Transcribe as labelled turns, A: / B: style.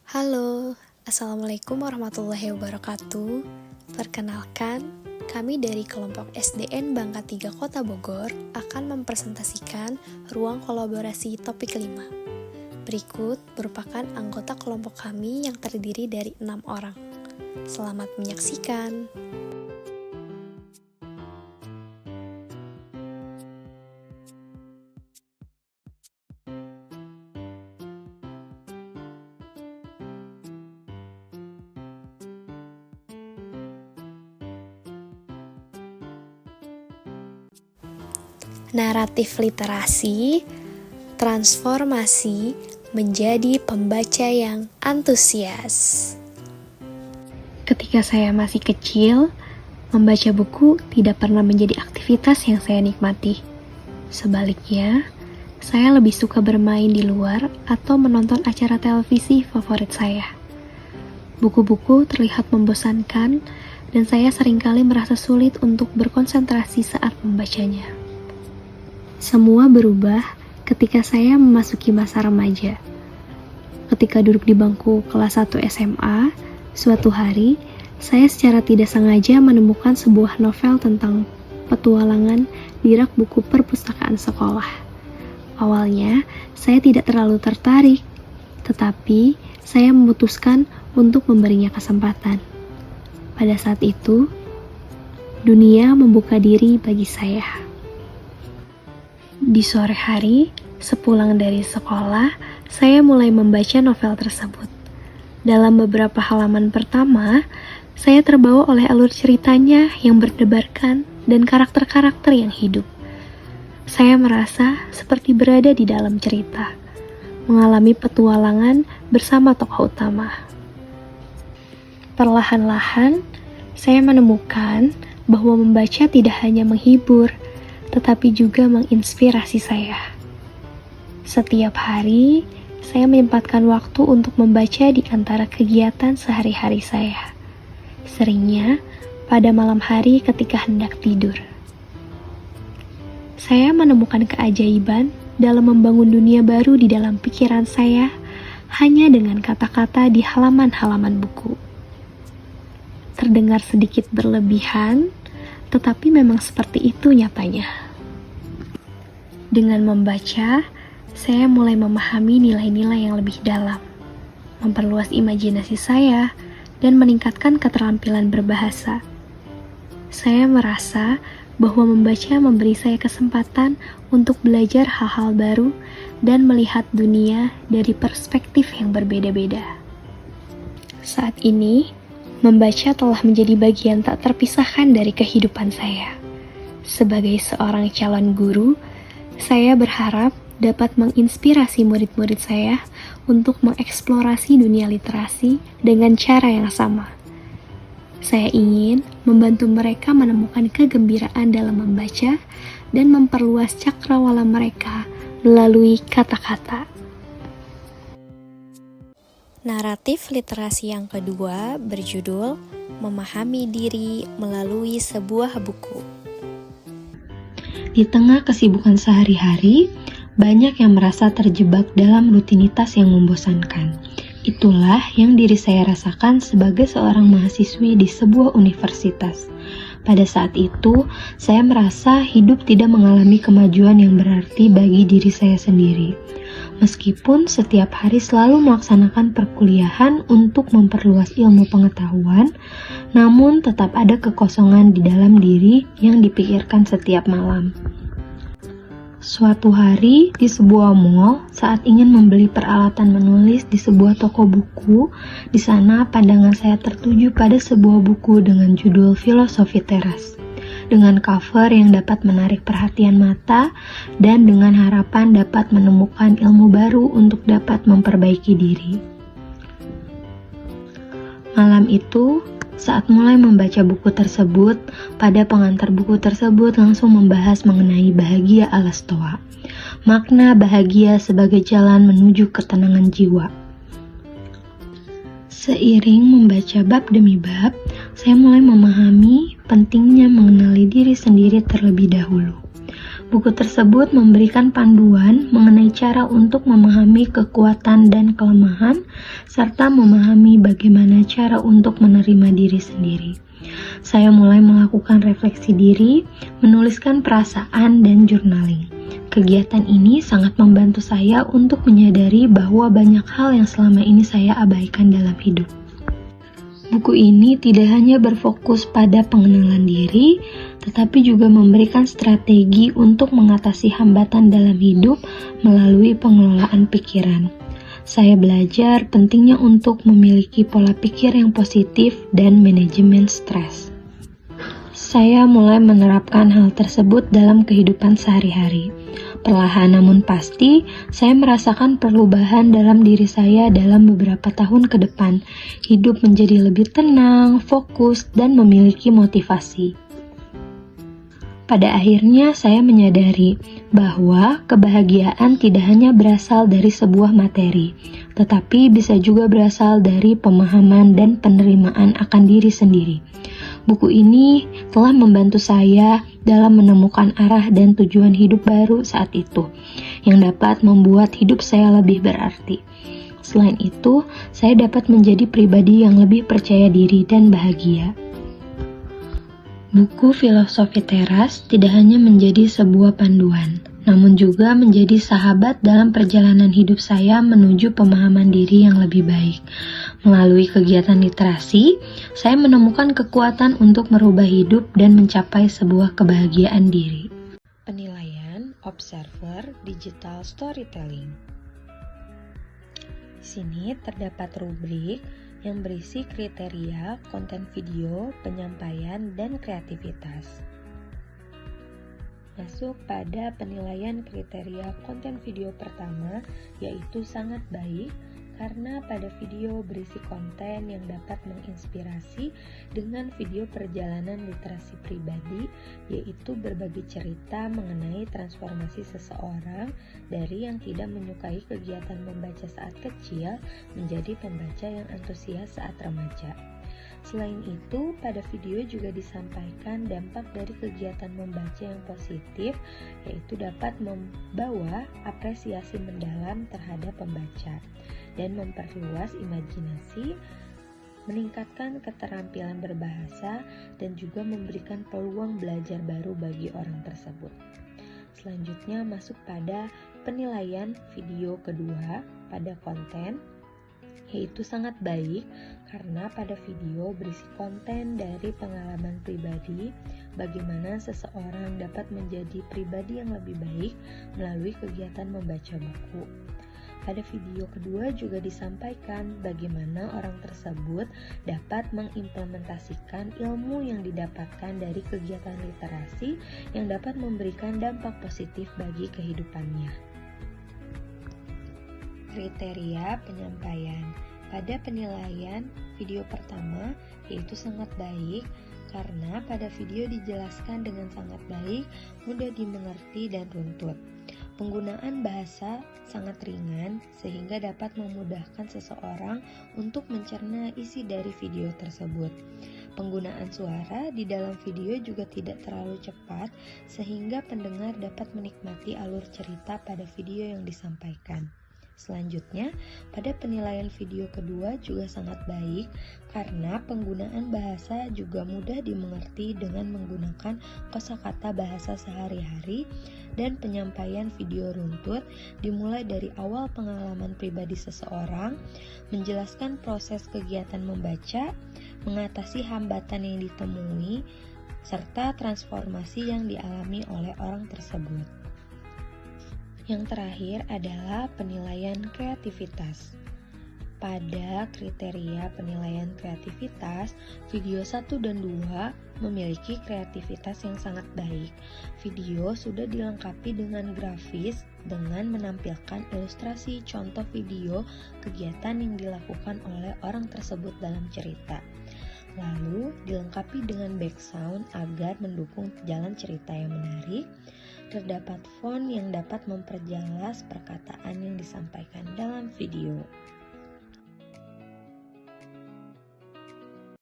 A: Halo, Assalamualaikum warahmatullahi wabarakatuh. Perkenalkan, kami dari kelompok SDN Bangka 3 Kota Bogor akan mempresentasikan ruang kolaborasi topik 5. Berikut merupakan anggota kelompok kami yang terdiri dari 6 orang. Selamat menyaksikan. Naratif literasi, transformasi menjadi pembaca yang antusias. Ketika saya masih kecil, membaca buku tidak pernah menjadi aktivitas yang saya nikmati. Sebaliknya, saya lebih suka bermain di luar atau menonton acara televisi favorit saya. Buku-buku terlihat membosankan dan saya seringkali merasa sulit untuk berkonsentrasi saat membacanya. Semua berubah ketika saya memasuki masa remaja. Ketika duduk di bangku kelas 1 SMA, suatu hari, saya secara tidak sengaja menemukan sebuah novel tentang petualangan di rak buku perpustakaan sekolah. Awalnya, saya tidak terlalu tertarik, tetapi saya memutuskan untuk memberinya kesempatan. Pada saat itu, dunia membuka diri bagi saya. Di sore hari, sepulang dari sekolah, saya mulai membaca novel tersebut. Dalam beberapa halaman pertama, saya terbawa oleh alur ceritanya yang berdebarkan dan karakter-karakter yang hidup. Saya merasa seperti berada di dalam cerita, mengalami petualangan bersama tokoh utama. Perlahan-lahan, saya menemukan bahwa membaca tidak hanya menghibur, tetapi juga menginspirasi saya. Setiap hari, saya menyempatkan waktu untuk membaca di antara kegiatan sehari-hari saya. Seringnya, pada malam hari ketika hendak tidur. Saya menemukan keajaiban dalam membangun dunia baru di dalam pikiran saya hanya dengan kata-kata di halaman-halaman buku. Terdengar sedikit berlebihan, tetapi memang seperti itu nyatanya. Dengan membaca, saya mulai memahami nilai-nilai yang lebih dalam, memperluas imajinasi saya, dan meningkatkan keterampilan berbahasa. Saya merasa bahwa membaca memberi saya kesempatan untuk belajar hal-hal baru dan melihat dunia dari perspektif yang berbeda-beda. Saat ini, membaca telah menjadi bagian tak terpisahkan dari kehidupan saya. Sebagai seorang calon guru, saya berharap dapat menginspirasi murid-murid saya untuk mengeksplorasi dunia literasi dengan cara yang sama. Saya ingin membantu mereka menemukan kegembiraan dalam membaca dan memperluas cakrawala mereka melalui kata-kata. Naratif literasi yang kedua berjudul Memahami Diri Melalui Sebuah Buku.
B: Di tengah kesibukan sehari-hari, banyak yang merasa terjebak dalam rutinitas yang membosankan. Itulah yang diri saya rasakan sebagai seorang mahasiswi di sebuah universitas. Pada saat itu, saya merasa hidup tidak mengalami kemajuan yang berarti bagi diri saya sendiri. Meskipun setiap hari selalu melaksanakan perkuliahan untuk memperluas ilmu pengetahuan, namun tetap ada kekosongan di dalam diri yang dipikirkan setiap malam. Suatu hari di sebuah mall, saat ingin membeli peralatan menulis di sebuah toko buku, di sana pandangan saya tertuju pada sebuah buku dengan judul Filosofi Teras, dengan cover yang dapat menarik perhatian mata dan dengan harapan dapat menemukan ilmu baru untuk dapat memperbaiki diri. Malam itu, saat mulai membaca buku tersebut, pada pengantar buku tersebut langsung membahas mengenai bahagia ala Stoa. Makna bahagia sebagai jalan menuju ketenangan jiwa. Seiring membaca bab demi bab, saya mulai memahami pentingnya mengenali diri sendiri terlebih dahulu. Buku tersebut memberikan panduan mengenai cara untuk memahami kekuatan dan kelemahan, serta memahami bagaimana cara untuk menerima diri sendiri. Saya mulai melakukan refleksi diri, menuliskan perasaan, dan journaling. Kegiatan ini sangat membantu saya untuk menyadari bahwa banyak hal yang selama ini saya abaikan dalam hidup. Buku ini tidak hanya berfokus pada pengenalan diri, tetapi juga memberikan strategi untuk mengatasi hambatan dalam hidup melalui pengelolaan pikiran. Saya belajar pentingnya untuk memiliki pola pikir yang positif dan manajemen stres. Saya mulai menerapkan hal tersebut dalam kehidupan sehari-hari. Perlahan namun pasti, saya merasakan perubahan dalam diri saya dalam beberapa tahun ke depan. Hidup menjadi lebih tenang, fokus, dan memiliki motivasi. Pada akhirnya, saya menyadari bahwa kebahagiaan tidak hanya berasal dari sebuah materi, tetapi bisa juga berasal dari pemahaman dan penerimaan akan diri sendiri. Buku ini telah membantu saya dalam menemukan arah dan tujuan hidup baru saat itu, yang dapat membuat hidup saya lebih berarti. Selain itu, saya dapat menjadi pribadi yang lebih percaya diri dan bahagia. Buku Filosofi Teras tidak hanya menjadi sebuah panduan, namun juga menjadi sahabat dalam perjalanan hidup saya menuju pemahaman diri yang lebih baik. Melalui kegiatan literasi, saya menemukan kekuatan untuk merubah hidup dan mencapai sebuah kebahagiaan diri. Penilaian Observer Digital Storytelling. Di sini terdapat rubrik yang berisi kriteria konten video, penyampaian, dan kreativitas. Masuk pada penilaian kriteria konten video pertama, yaitu sangat baik, karena pada video berisi konten yang dapat menginspirasi dengan video perjalanan literasi pribadi, yaitu berbagi cerita mengenai transformasi seseorang dari yang tidak menyukai kegiatan membaca saat kecil menjadi pembaca yang antusias saat remaja. Selain itu, pada video juga disampaikan dampak dari kegiatan membaca yang positif, yaitu dapat membawa apresiasi mendalam terhadap pembaca dan memperluas imajinasi, meningkatkan keterampilan berbahasa, dan juga memberikan peluang belajar baru bagi orang tersebut. Selanjutnya masuk pada penilaian video kedua pada konten, yaitu sangat baik karena pada video berisi konten dari pengalaman pribadi bagaimana seseorang dapat menjadi pribadi yang lebih baik melalui kegiatan membaca buku. Pada video kedua juga disampaikan bagaimana orang tersebut dapat mengimplementasikan ilmu yang didapatkan dari kegiatan literasi yang dapat memberikan dampak positif bagi kehidupannya. Kriteria penyampaian. Pada penilaian video pertama, yaitu sangat baik karena pada video dijelaskan dengan sangat baik, mudah dimengerti dan runtut. Penggunaan bahasa sangat ringan sehingga dapat memudahkan seseorang untuk mencerna isi dari video tersebut. Penggunaan suara di dalam video juga tidak terlalu cepat sehingga pendengar dapat menikmati alur cerita pada video yang disampaikan. Selanjutnya, pada penilaian video kedua juga sangat baik karena penggunaan bahasa juga mudah dimengerti dengan menggunakan kosakata bahasa sehari-hari dan penyampaian video runtut dimulai dari awal pengalaman pribadi seseorang, menjelaskan proses kegiatan membaca, mengatasi hambatan yang ditemui, serta transformasi yang dialami oleh orang tersebut. Yang terakhir adalah penilaian kreativitas. Pada kriteria penilaian kreativitas, video 1 dan 2 memiliki kreativitas yang sangat baik. Video sudah dilengkapi dengan grafis dengan menampilkan ilustrasi contoh video kegiatan yang dilakukan oleh orang tersebut dalam cerita. Lalu dilengkapi dengan background agar mendukung jalan cerita yang menarik. Terdapat font yang dapat memperjelas perkataan yang disampaikan dalam video.